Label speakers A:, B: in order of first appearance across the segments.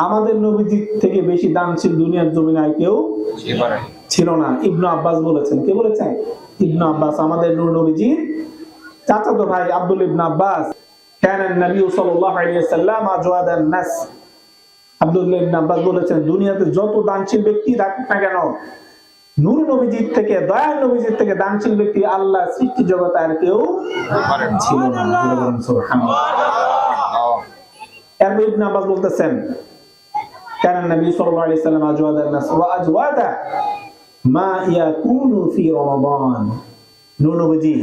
A: আমাদের নবীজি থেকে বেশি দানশীল দুনিয়ার জমিনে আর কেউ ছিল না। ইবনে আব্বাস বলেছেন। কে বলেছেন? ইবনে আব্বাস, আমাদের নূর নবীজির চাচাতো ভাই আব্দুল ইবনে আব্বাস। কানা নবী সাল্লাল্লাহু আলাইহি ওয়াসাল্লাম আজওয়াদান নাস। আব্দুল্লাহ ইবনে আব্বাস বলেছেন, দুনিয়াতে যত দানশীল ব্যক্তি থাকুক না কেন, নূর নবীজির থেকে, দয়াল নবীজির থেকে দানশীল ব্যক্তি আল্লাহ সৃষ্টি জগতে আর কেউ ছিল না। সুবহানাল্লাহ। এরপর ইবনে আব্বাস বলতেছেন, কানা নবী সাল্লাল্লাহু আলাইহি ওয়াসাল্লাম আজওয়াদান নাস ওয়া আজওয়াদা মা ইয়াকুনু ফি রমাদান। নূর নবীজি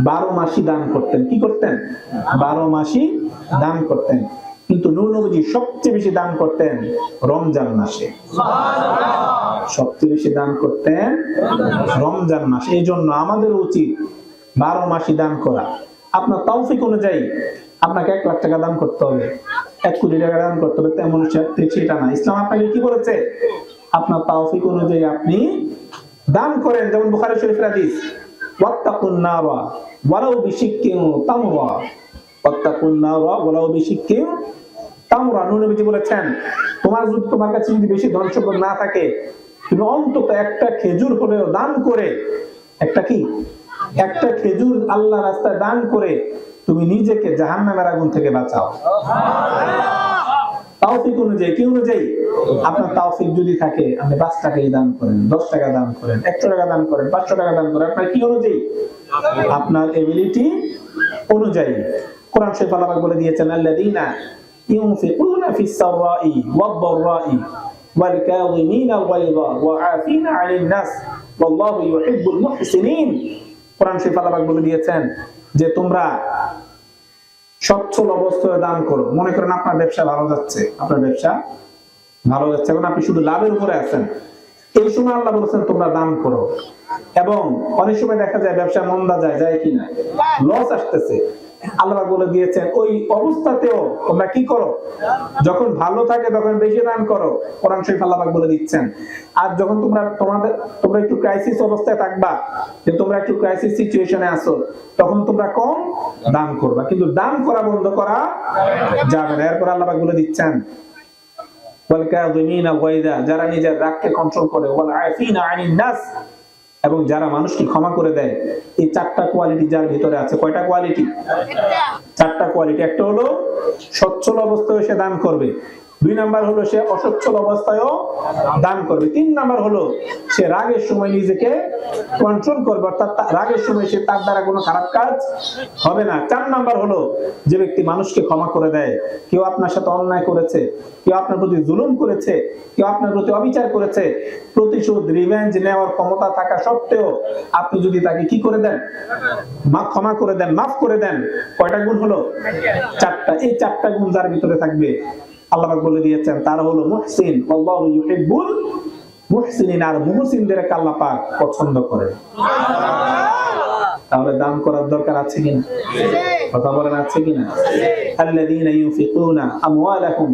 A: 12 মাসই দান করতেন। কি করতেন? 12 মাসই দান করতেন। কিন্তু নূর নবীজি সবচেয়ে বেশি দান করতেন রমজান মাসে। সবচেয়ে বেশি দান করতেন রমজান মাসে। এই জন্য আমাদের উচিত 12 মাসই দান করা। আপনার তৌফিক অনুযায়ী আপনাকে 1 লাখ টাকা দান করতে হবে, 1 কোটি টাকা দান করতে হবে, তেমন সেটা না। ইসলাম আপনাকে কি বলেছে? আপনার তৌফিক অনুযায়ী আপনি দান করেন। যেমন বুখারী শরীফের হাদিস, ওয়াত্তাকুন নারা ওয়ালাউ বিশিক্কিন তামরা। ওয়াত্তাকুন নারা ওয়ালাউ বিশিক্কিন তামরা। নূর নবীজি বলেছেন, তোমার কাছে যদি বেশি ধন সম্পদ না থাকে, তুমি অন্তত একটা খেজুর হলেও দান করে, একটা খেজুর আল্লাহর রাস্তায় দান করে তুমি নিজেকে জাহান্নামের আগুন থেকে বাঁচাও। তৌফিক অনুযায়ী, কি অনুযায়ী? আপনার তৌফিক যদি থাকে, আপনি 5 টাকাই দান করেন, 10 টাকা দান করেন, 100 টাকা দান করেন, 500 টাকা দান করেন। আপনার কি অনুযায়ী? আপনার এবিলিটি অনুযায়ী। কোরআন শরীফ আল্লাহ বলে দিয়েছেন, আল্লাযীনা ইউনফিকুনা ফিস সাররাই ওয়াদ দাররাই ওয়াল কাযিমিনাল গায়যা ওয়া আফিনা আনিন নাস ওয়াল্লাহু ইউহিব্বুল মুহসিনিন। কোরআন শরীফ আল্লাহ বলে দিয়েছেন যে তোমরা সচ্ছল অবস্থায় দান করো। মনে করেন আপনার ব্যবসা ভালো যাচ্ছে, এবং আপনি শুধু লাভের উপরে আছেন, এই সময় আল্লাহ বলেছেন তোমরা দান করো। এবং অনেক সময় দেখা যায় ব্যবসা মন্দা যায় কিনা, লস আসতেছে, আল্লাহ বলে দিয়েছেন ওই অবস্থাতেও তোমরা কি করো? যখন ভালো থাকে তখন বেশি দান করো। কোরআন শরীফ আল্লাহ বলে দিচ্ছেন। আর যখন তোমরা একটু ক্রাইসিস অবস্থায় থাকবা, যে তোমরা একটু ক্রাইসিস সিচুয়েশনে আছো, তখন তোমরা কম দান করবা, কিন্তু দান করা বন্ধ করা যাবে না। এরপর আল্লাহ বলে দিচ্ছেন, ওয়াল কাযিমিনাল গায়যা, যারা নিজের রাগকে কন্ট্রোল করে, ওয়াল আফিনা আনিন নাস, এবং যারা মানুষকে ক্ষমা করে দেয়। এই 4টা কোয়ালিটি যার ভিতরে আছে। কয়টা কোয়ালিটি? 4টা কোয়ালিটি। একটা হলো সচ্ছল অবস্থায় সে দান করবে, 2 নাম্বার হলো সে অসচ্ছল অবস্থায়ও দান করবে, 3 নাম্বার হলো সে রাগের সময় নিজেকে কন্ট্রোল করবে, অর্থাৎ রাগের সময় সে তার দ্বারা কোনো খারাপ কাজ হবে না। 4 নাম্বার হলো যে ব্যক্তি মানুষকে ক্ষমা করে দেয়। কেউ আপনার সাথে অন্যায় করেছে, কেউ আপনার প্রতি জুলুম করেছে, কেউ আপনার প্রতি অবিচার করেছে, প্রতিশোধ রিভেঞ্জ নেওয়ার ক্ষমতা থাকা সত্ত্বেও আপনি যদি তাকে কি করে দেন? ক্ষমা করে দেন, মাফ করে দেন। কয়টা গুণ হলো? 4টা। এই 4টা গুণ যার ভিতরে থাকবে, আল্লাহ পাক বলে দিয়েছেন তারা হলো মুহসিন, আল্লাহু ইউহিব্বুল মুহসিনিন। আর মুহসিনদেরকে আল্লাহ পাক পছন্দ করে। তাহলে দান করার দরকার আছে কিনা? কথা বলেন, আছে কিনা? আল্লাযীনা ইউনফিকুনা আমওয়ালাহুম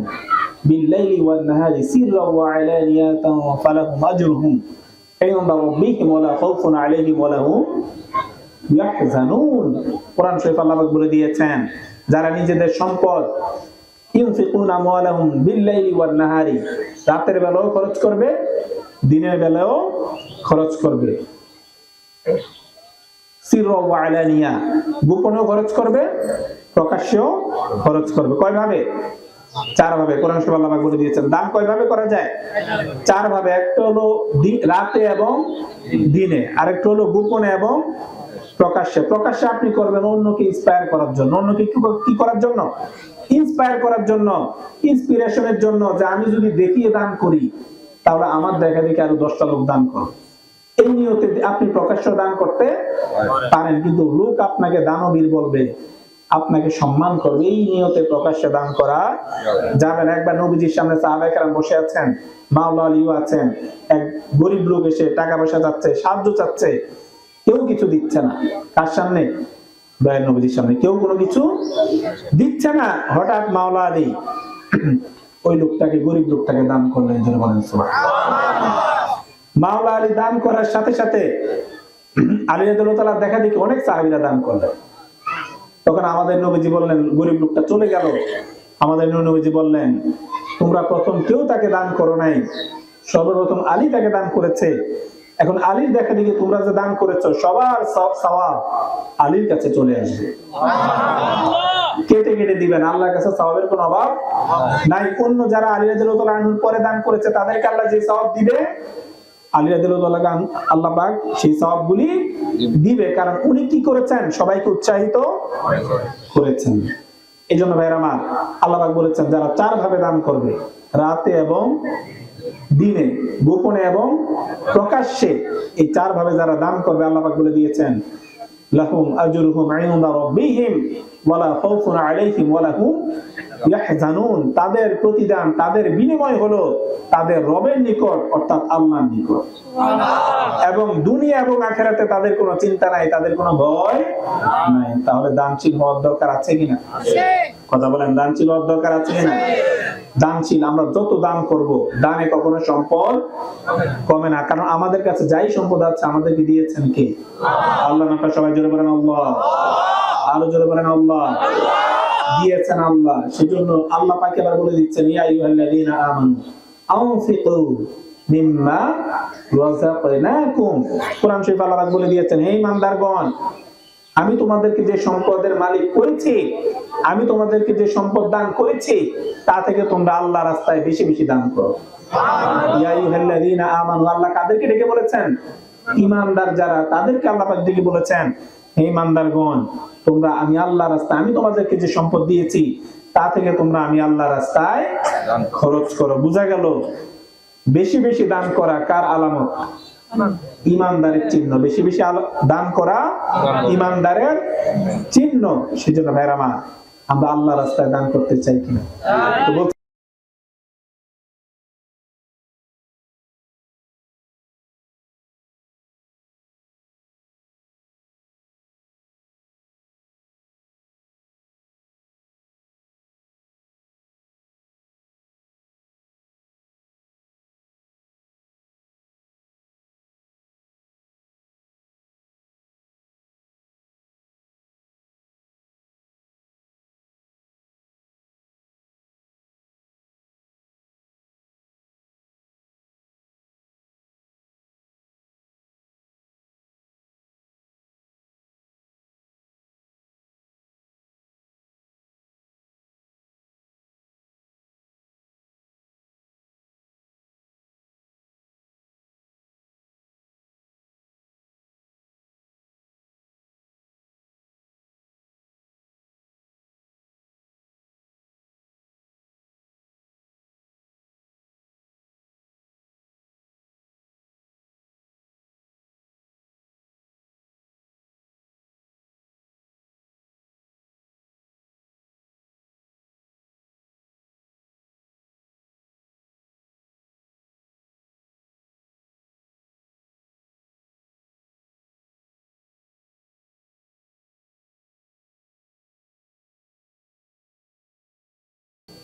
A: বিল-লাইলি ওয়ান-নাহারি সিররান ওয়া আলানিয়াতান ফালাহুম আজরুহুম ইনদা রাব্বিহিম ওয়া লা খাউফুন আলাইহিম ওয়া লা হুম ইয়াহজানুন। কোরআন শরীফ আল্লাহ পাক বলে দিয়েছেন, যারা নিজেদের সম্পদ ইউনফিকুনা আমওয়ালাহুম বিল-লাইলি ওয়ান-নাহারি, রাতের বেলাও খরচ করবে, দিনের বেলাও খরচ করবে, সিররা ওয়া আলানিয়া, গোপনেও খরচ করবে, প্রকাশ্যেও খরচ করবে। কয় ভাবে? 4 ভাবে। কোরআন শরীফ আল্লাহ বলে দিয়েছেন দান কয় ভাবে করা যায়? 4 ভাবে। একটা হলো রাতে এবং দিনে, আরেকটা হলো গোপনে এবং প্রকাশ্যে। প্রকাশ্যে আপনি করবেন অন্যকে ইন্সপায়ার করার জন্য, অন্যকে কি করার জন্য? ইন্সপায়ার করার জন্য, ইন্সপিরেশনের জন্য, যে আমি যদি দেখিয়ে দান করি তাহলে আমার দেখা দেখি আরো 10টা লোক দান করবে। এই নিয়তে আপনি প্রকাশ্য দান করতে পারেন, কিন্তু লোক আপনাকে দানবীর বলবে, আপনাকে সম্মান করবে, এই নিয়তে প্রকাশ্যে দান করা যাবে না। একবার নবীজির সামনে সাহাবায়ে কেরাম বসে আছেন, মাওলা আলীও আছেন, এক গরিব লোক এসে টাকা পয়সা চাচ্ছে, সাহায্য চাচ্ছে, কেউ কিছু দিচ্ছে না। কার সামনে? দয়াল নবীজির সামনে। কেউ কোনো কিছু দিচ্ছে না। হঠাৎ মাওলা আলী ওই লোকটাকে, গরিব লোকটাকে দান করলেন। যেন বলেন সুবহানাল্লাহ। মাওলা আলী দান করার সাথে সাথে আলী রাদিয়াল্লাহু তাআলা দেখা দেখি অনেক সাহাবীরা দান করলেন। তখন আমাদের নবীজি বললেন, গরিব লোকটা চলে গেল, আমাদের নবীজি বললেন তোমরা প্রথম কেউ তাকে দান করো নাই, সর্বপ্রথম আলী তাকে দান করেছে। এখন আলীর দেখা দেখি তোমরা যে দান করেছো সবার সওয়াব আলীর কাছে চলে আসবে, কেটে কেটে দিবেন, আল্লাহর কাছে সওয়াবের কোনো অভাব নাই। অন্য যারা আলী রাদিয়াল্লাহু আনহুর পরে দান করেছে তাদেরকে আল্লাহ যে সওয়াব দিবে, আলী রাদিয়াল্লাহু আনহু আল্লাহ পাক সেই সওয়াবগুলি দিবে, কারণ উনি কি করেছেন? সবাইকে উৎসাহিত করেছেন। এইজন্য ভাইরা আমার, আল্লাহ পাক বলেছেন যারা চার ভাবে দান করবে, রাতে এবং দিনে, গোপনে এবং প্রকাশ্যে, এই চার ভাবে যারা দান করবে আল্লাহ পাক বলে দিয়েছেন লাহুম আজরুহুম ইনদা রাব্বিহিম ওয়ালা খাউফুন আলাইহিম ওয়ালা হুম ইয়াহজানুন। তাদের প্রতিদান, তাদের বিনিময় হলো তাদের রবের নিকট, অর্থাৎ আল্লাহর নিকট। এবং দুনিয়া এবং আখিরাতে তাদের কোনো চিন্তা নাই, তাদের কোনো ভয় নাই। তাহলে দানশীল হওয়ার দরকার আছে কিনা? কথা বলেন, দানশীল হওয়ার দরকার আছে কিনা? দানশীল, আমরা যত দান করব, দানে কখনো সম্পদ কমে না, কারণ আমাদের কাছে যাই সম্পদ আছে আমাদেরকে দিয়েছেন কে? আল্লাহ। আপনারা সবাই জোরে বলেন আল্লাহ, আরো জোরে বলেন আল্লাহ। দিয়েছেন আল্লাহ, সেজন্য আল্লাহ পাক এবার বলে দিচ্ছেন ইয়া আইয়ুহাল্লাযীনা আমানু আনফিকু মিম্মা রাযাকনাকুম। কোরআন শরীফে আল্লাহ পাক বলে দিয়েছেন হে ঈমানদারগণ, আমি তোমাদেরকে যে সম্পদের মালিক করেছি, আমি তোমাদেরকে যে সম্পদ দান করেছি, তা থেকে তোমরা আল্লাহর রাস্তায় বেশি বেশি দান করো। ইয়া আইয়ুহাল্লাযীনা আমানু, আল্লাহ কাদেরকে ডেকে বলেছেন? ঈমানদার যারা, তাদেরকে আল্লাহ পাক ডেকে বলেছেন হে ঈমানদারগণ, তোমরা আমি আল্লাহর রাস্তায়, আমি তোমাদেরকে যে সম্পদ দিয়েছি তা থেকে তোমরা আমি আল্লাহর রাস্তায় খরচ করো। বোঝা গেল বেশি বেশি দান করা কার আলামত? ঈমানদারের চিহ্ন। বেশি বেশি দান করা ঈমানদারের চিহ্ন। সেজন্য ভাইরা আমার, আমরা আল্লাহর রাস্তায় দান করতে চাই কিনা?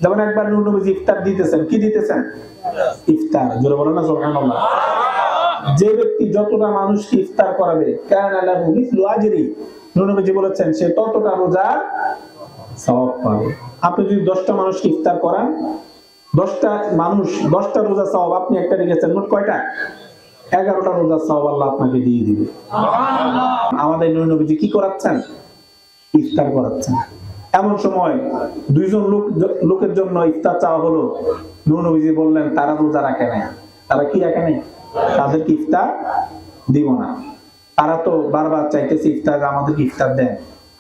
A: যেমন একবার নূর নবী ইফতার দিতেছেন, কি দিতেছেন? ইফতার। জোরে বলেন না সুবহানাল্লাহ। যে ব্যক্তি যতটা মানুষকে ইফতার করাবে, কানা লাহু মিসলু আজরি, নূর নবী বলেছেন সে ততটা রোজার সওয়াব পাবে। আপনি যদি 10টা মানুষকে ইফতার করান, 10টা মানুষ 10টা রোজা সওয়াব, আপনি একটা রেখেছেন, মোট কয়টা? 11টা রোজার সওয়াব আল্লাহ আপনাকে দিয়ে দিবে। সুবহানাল্লাহ। আমাদের নূর নবী কি করাচ্ছেন? ইফতার করাচ্ছেন। এমন সময় দুইজন লোকের জন্য ইফতার চাওয়া হলো, নূর নবীজি বললেন তারা রোজা রাখে নাই। তারা কি রাখে নাই? তাদেরকে ইফতার দিব না। তারা তো বারবার চাইতেছে ইফতার, আমাদেরকে ইফতার দেন।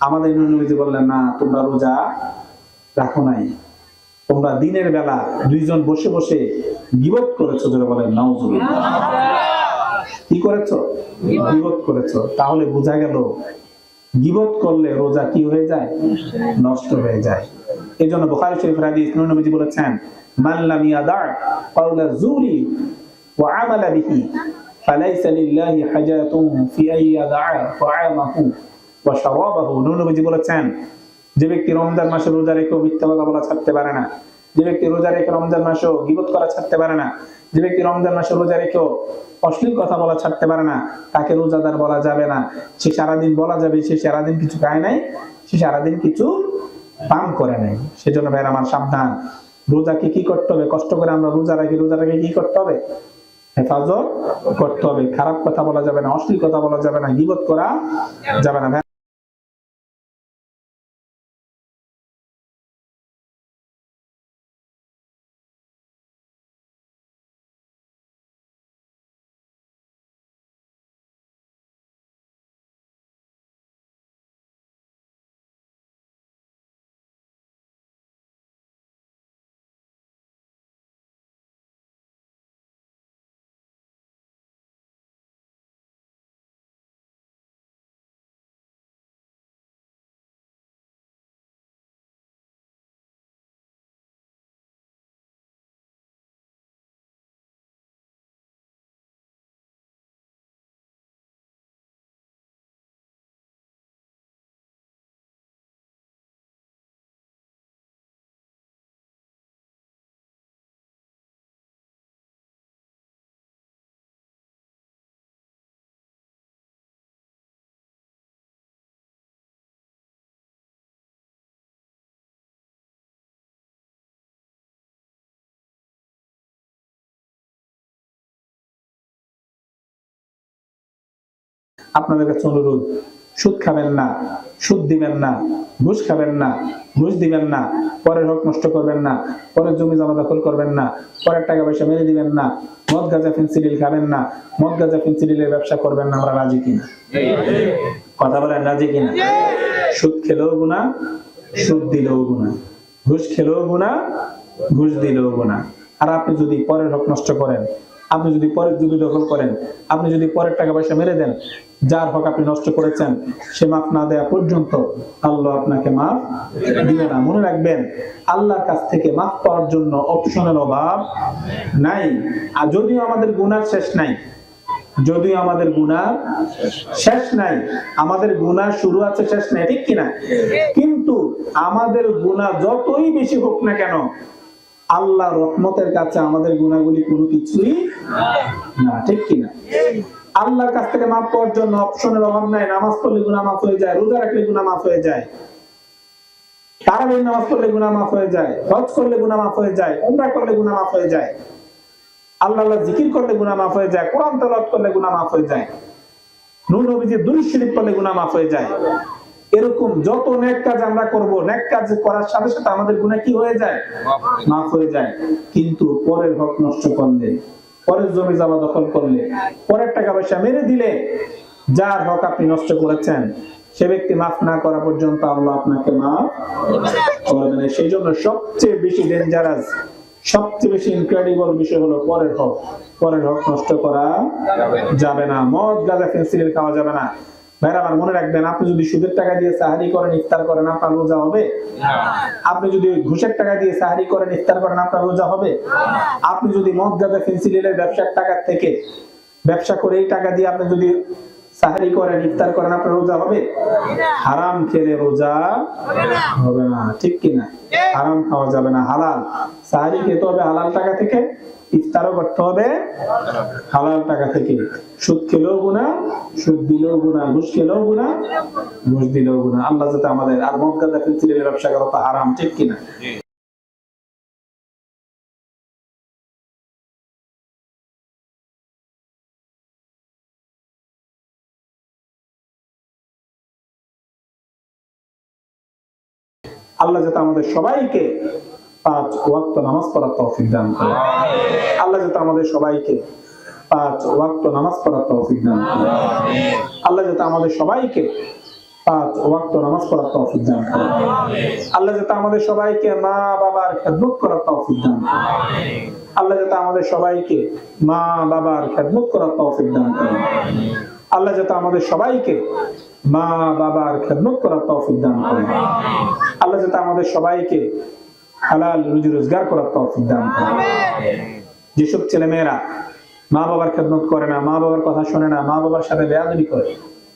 A: আমাদের নূর নবীজি বললেন না, তোমরা রোজা রাখো নাই, তোমরা দিনের বেলা দুইজন বসে বসে গীবত করেছো। যারা বলেন নাউজুবিল্লাহ। কি করেছো? গীবত করেছো। তাহলে বোঝা গেল গীবত করলে রোজা কি হয়ে যায়? নষ্ট হয়ে যায়। এজন্য বুখারী শরীফের হাদিস, নূর নবীজি বলেছেন মান লাম ইয়াদা কাওলা যুরি ওয়া আমালা বিহি ফালাইসা লিল্লাহি হাজাতুন ফি আইয়াদা তাআমাহু ওয়া শারাবাহু। নূর নবীজি বলেছেন যে ব্যক্তি রমজান মাসে রোজা রেখে মিথ্যা কথা বলা ছাড়তে পারে না, যে ব্যক্তি রোজা রেখে রমজান মাসে গীবত করা ছাড়তে পারে না, যে ব্যক্তি রমজান মাসে রোজা রেখে অশ্লীল কথা বলা ছাড়তে পারে না, তাকে রোজাদার বলা যাবে না। সে সারাদিন বলা যাবে সে সারাদিন কিছু খায় নাই, সে সারাদিন কিছু পান করে নাই। সেজন্য ভাইরা আমার সাবধান, রোজাকে কি করতে হবে? কষ্ট করে আমরা রোজা রাখি, রোজাটাকে কি করতে হবে? হেফাজত করতে হবে। খারাপ কথা বলা যাবে না, অশ্লীল কথা বলা যাবে না, গীবত করা যাবে না। আপনাদের কাছে অনুরোধ, সুদ খাবেন না, সুদ দিবেন না, ঘুষ খাবেন না, ঘুষ দিবেন না, পরের হক নষ্ট করবেন না, পরের জমি জমা দখল করবেন না, পরের টাকা পয়সা মেরে দিবেন না, মদ গাঁজা ফেন্সিডিল খাবেন না, মদ গাঁজা ফেন্সিডিলের ব্যবসা করবেন না। আমরা রাজি কিনা? কথা বলেন, রাজি কিনা? সুদ খেলেও গুনাহ, সুদ দিলেও গুনাহ, ঘুষ খেলেও গুনাহ, ঘুষ দিলেও গুনাহ। আর আপনি যদি পরের হক নষ্ট করেন, আপনি যদি পরের জমি দখল করেন, আপনি যদি পরের টাকা পয়সা মেরে দেন, যার হক আপনি নষ্ট করেছেন সে মাফ না দেয়া পর্যন্ত আল্লাহ আপনাকে মাফ দিবে না। মনে রাখবেন, আল্লাহর কাছ থেকে মাফ পাওয়ার জন্য অপশনের অভাব নাই। আর যদিও আমাদের গুনাহ শেষ নাই, যদিও আমাদের গুনাহ শেষ নাই, আমাদের গুনাহ শুরু আছে, শেষ নাই, ঠিক কিনা? কিন্তু আমাদের গুনাহ যতই বেশি হোক না কেন, আল্লাহ রহমতের কাছে আমাদের গুনাহগুলি কোনো কিছুই না, ঠিক কিনা? আল্লাহর কাছ থেকে মাফ পাওয়ার জন্য অপশনের অভাব নাই। নামাজ পড়লে গুনাহ মাফ হয়ে যায়, রোজা রাখলে গুনাহ মাফ হয়ে যায়, তারাবির নামাজ পড়লে গুনাহ মাফ হয়ে যায়, হজ করলে গুনাহ মাফ হয়ে যায়, উমরা করলে গুনাহ মাফ হয়ে যায়, আল্লাহর জিকির করলে গুনাহ মাফ হয়ে যায়, কোরআন তেলাওয়াত করলে গুনাহ মাফ হয়ে যায়, নূর নবীজির দুরূদ শরীফ পড়লে গুনাহ মাফ হয়ে যায়। এরকম যত নেক কাজ আমরা করব, নেক কাজ করার সাথে সাথে আমাদের গুনাহ কি হয়ে যায়? মাফ হয়ে যায়। কিন্তু পরের হক নষ্ট করলে, পরের জমি জমা দখল করলে, পরের টাকা পয়সা মেরে দিলে, যার হক আপনি নষ্ট করেছেন সে ব্যক্তি মাফ না করা পর্যন্ত আল্লাহ আপনাকে মাফ করবে না। সেই জন্য সবচেয়ে বেশি ডেঞ্জারাস, সবচেয়ে বেশি ইনক্রেডিবল বিষয় হলো পরের হক। পরের হক নষ্ট করা যাবে না। মদ গাঁজা ফেন্সিডিল খাওয়া যাবে না। ভাইরা আমার মনে রাখবেন, আপনি যদি সুদের টাকা দিয়ে সাহারি করেন, ইফতার করেন, আপনার রোজা হবে? আপনি যদি ঘুষের টাকা দিয়ে সাহারি করেন, ইফতার করেন, আপনার রোজা হবে? আপনি যদি মদ গাঁজা ফেন্সিডিলের ব্যবসার টাকা থেকে ব্যবসা করে এই টাকা দিয়ে আপনি যদি সাহারি করেন, ইফতার করেন, আপনার রোজা হবে? হারাম খেলে রোজা হবে না, ঠিক কিনা? হারাম খাওয়া যাবে না, হালাল। সাহারি খেতে হবে হালাল টাকা থেকে, ইফতারও করতে হবে হালাল টাকা থেকে। সুদ খেলেও গুনাহ, সুদ দিলেও গুনাহ, ঘুষ খেলেও গুনাহ, ঘুষ দিলেও গুনাহ। আল্লাহ যাতে আমাদের, আর মদ গাঁজা ফেন্সিডিলের ব্যবসা করা তো হারাম, ঠিক কিনা? আল্লাহ যাতে আমাদের সবাইকে 5 ওয়াক্ত নামাজ পড়ার তৌফিক দান করেন। আল্লাহ যাতে আমাদের সবাইকে 5 ওয়াক্ত নামাজ পড়ার তৌফিক দান করেন। আল্লাহ যাতে আমাদের সবাইকে 5 ওয়াক্ত নামাজ পড়ার তৌফিক দান করেন। আল্লাহ যাতে আমাদের সবাইকে মা বাবার খেদমত করার তৌফিক দান করেন। আল্লাহ যাতে আমাদের সবাইকে মা বাবার খেদমত করার তৌফিক দান করেন। আল্লাহ যাতে আমাদের সবাইকে মা বাবার খেদমত করার তৌফিক দান করেন। আল্লাহ যাতে আমাদের সবাইকে হালাল রুজি রোজগার করার তৌফিক দান করেন। যেসব ছেলে মেয়েরা মা বাবার খেদমত করে না, মা বাবার কথা শোনে না, মা বাবার সাথে বেয়াদবি করে,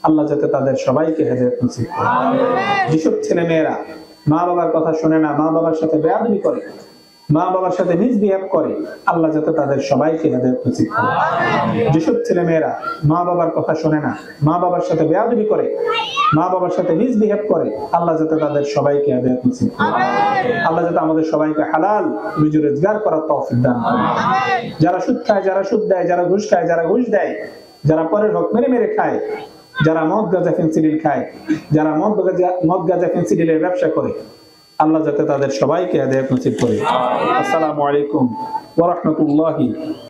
A: আল্লাহ যাতে তাদের সবাইকে হেদায়েত নসিব করেন। যেসব ছেলে মেয়েরা মা বাবার কথা শোনে না, মা বাবার সাথে বেয়াদবি করে, মা বাবার সাথে মিসবিহেভ করে, আল্লাহ যাতে তাদের সবাইকে হেদায়েত নসিব করে। যেসব ছেলে মেয়েরা মা বাবার কথা শোনে না, মা বাবার সাথে বেয়াদবি করে, মা বাবার সাথে মিসবিহেভ করে, আল্লাহ যাতে তাদের সবাইকে হেদায়েত নসিব করে। আল্লাহ যাতে আমাদের সবাইকে হালাল রুজি রোজগার করার তৌফিক দান করে। যারা সুদ খায়, যারা সুদ দেয়, যারা ঘুষ খায়, যারা ঘুষ দেয়, যারা পরের হক মেরে মেরে খায়, যারা মদ গাঁজা ফেন্সিডিল খায়, যারা মদ গাঁজা ফেন্সিডিলের ব্যবসা করে, আল্লাহ যাতে তাদের সবাইকে হেদায়েত নসিব করে। আসসালামু আলাইকুম ওয়া রাহমাতুল্লাহি